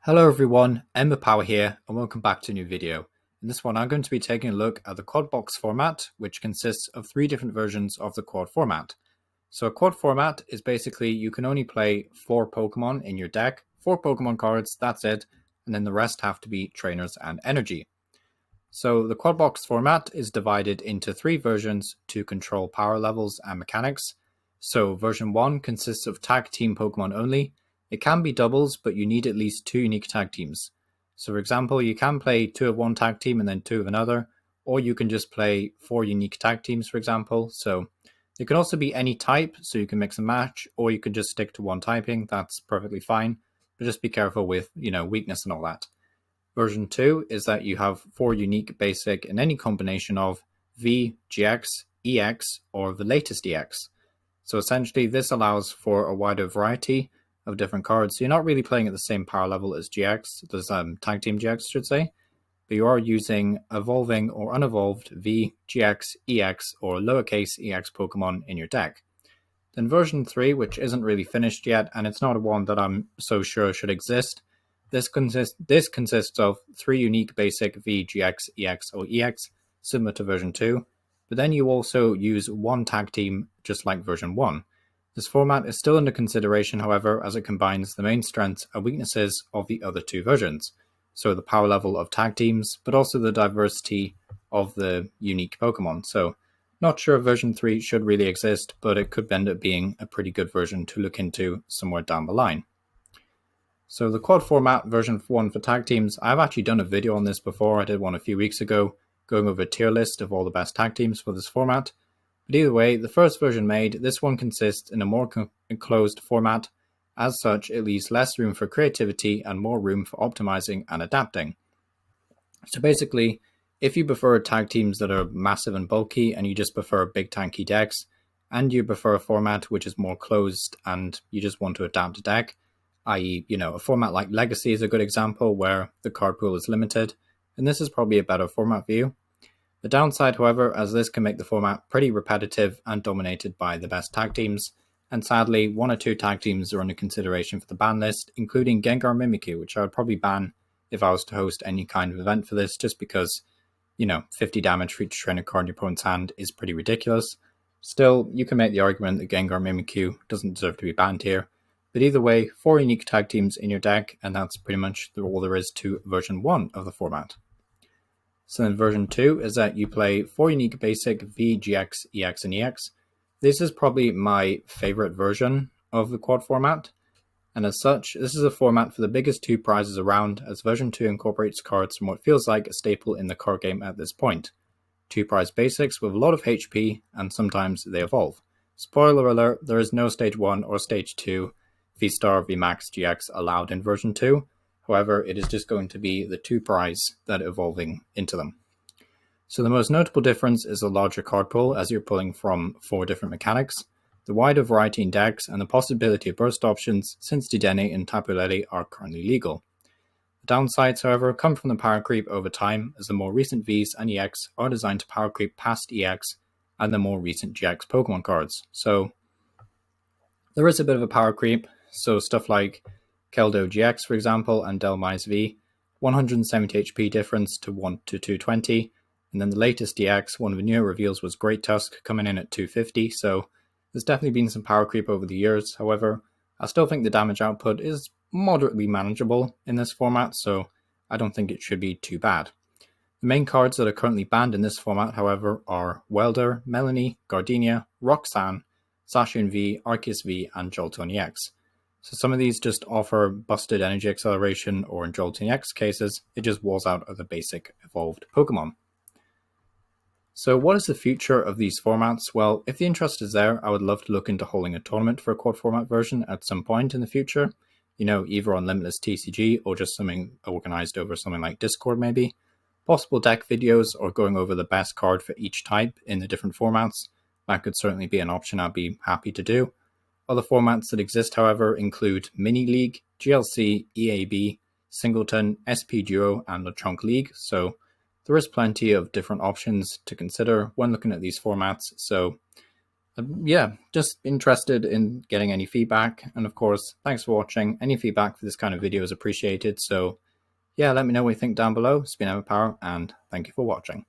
Hello everyone, Ember here and welcome back to a new video. In this one I'm going to be taking a look at the quad box format, which consists of 3 different versions of the quad format. So a quad format is basically you can only play 4 Pokemon in your deck, 4 Pokemon cards, that's it, and then the rest have to be trainers and energy. So the quad box format is divided into 3 versions to control power levels and mechanics. So version 1 consists of tag team Pokemon only. It can be doubles, but you need at least 2 unique tag teams. So for example, you can play 2 of one tag team and then 2 of another, or you can just play 4 unique tag teams, for example. So it can also be any type, so you can mix and match, or you can just stick to one typing. That's perfectly fine, but just be careful with, weakness and all that. Version 2 is that you have 4 unique basic in any combination of V, GX, EX, or the latest EX. So essentially this allows for a wider variety of different cards. So you're not really playing at the same power level as GX, there's Tag Team GX I should say, but you are using evolving or unevolved V, GX, EX, or lowercase EX Pokemon in your deck. Then version 3, which isn't really finished yet, and it's not one that I'm so sure should exist. This consists of 3 unique basic V, GX, EX, or EX, similar to version 2, but then you also use 1 tag team just like version 1. This format is still under consideration, however, as it combines the main strengths and weaknesses of the other 2 versions, so the power level of tag teams, but also the diversity of the unique Pokemon. So not sure if version 3 should really exist, but it could end up being a pretty good version to look into somewhere down the line. So the quad format version 1 for tag teams, I've actually done a video on this before. I did one a few weeks ago, going over a tier list of all the best tag teams for this format. But either way, the first version made, this one consists in a more enclosed format. As such, it leaves less room for creativity and more room for optimizing and adapting. So basically, if you prefer tag teams that are massive and bulky and you just prefer big tanky decks, and you prefer a format which is more closed and you just want to adapt a deck, i.e., a format like Legacy is a good example where the card pool is limited, and this is probably a better format for you. The downside, however, as this can make the format pretty repetitive and dominated by the best tag teams, and sadly 1 or 2 tag teams are under consideration for the ban list, including Gengar Mimikyu, which I would probably ban if I was to host any kind of event for this, just because, 50 damage for each trainer card in your opponent's hand is pretty ridiculous. Still, you can make the argument that Gengar Mimikyu doesn't deserve to be banned here, but either way, 4 unique tag teams in your deck, and that's pretty much all there is to version 1 of the format. So then version 2 is that you play 4 unique basic V, GX, EX, and EX. This is probably my favorite version of the quad format, and as such, this is a format for the biggest 2 prizes around, as version 2 incorporates cards from what feels like a staple in the card game at this point. 2 prize basics with a lot of HP, and sometimes they evolve. Spoiler alert, there is no stage 1 or stage 2 V-Star, V-Max, GX allowed in version 2. However, it is just going to be the 2 prize that are evolving into them. So the most notable difference is the larger card pool, as you're pulling from 4 different mechanics, the wider variety in decks, and the possibility of burst options, since Dedenne and Tapu Lele are currently legal. The downsides, however, come from the power creep over time, as the more recent Vs and EX are designed to power creep past EX and the more recent GX Pokemon cards. So there is a bit of a power creep, so stuff like Keldo GX, for example, and Delmise V, 170 HP difference to 1 to 220, and then the latest DX, one of the newer reveals was Great Tusk, coming in at 250, so there's definitely been some power creep over the years. However, I still think the damage output is moderately manageable in this format, so I don't think it should be too bad. The main cards that are currently banned in this format, however, are Welder, Melanie, Gardenia, Roxanne, Zacian V, Arceus V, and Jolteon EX. So some of these just offer busted energy acceleration, or in Jolteon EX cases, it just walls out of the basic evolved Pokemon. So what is the future of these formats? Well, if the interest is there, I would love to look into holding a tournament for a quad format version at some point in the future, either on Limitless TCG or just something organized over something like Discord maybe. Possible deck videos or going over the best card for each type in the different formats. That could certainly be an option I'd be happy to do. Other formats that exist, however, include Mini League, GLC, EAB, Singleton, SP Duo, and the Chunk League, so there is plenty of different options to consider when looking at these formats. So Yeah, just interested in getting any feedback. And of course, thanks for watching. Any feedback for this kind of video is appreciated. So yeah, let me know what you think down below. It's been Ember, and thank you for watching.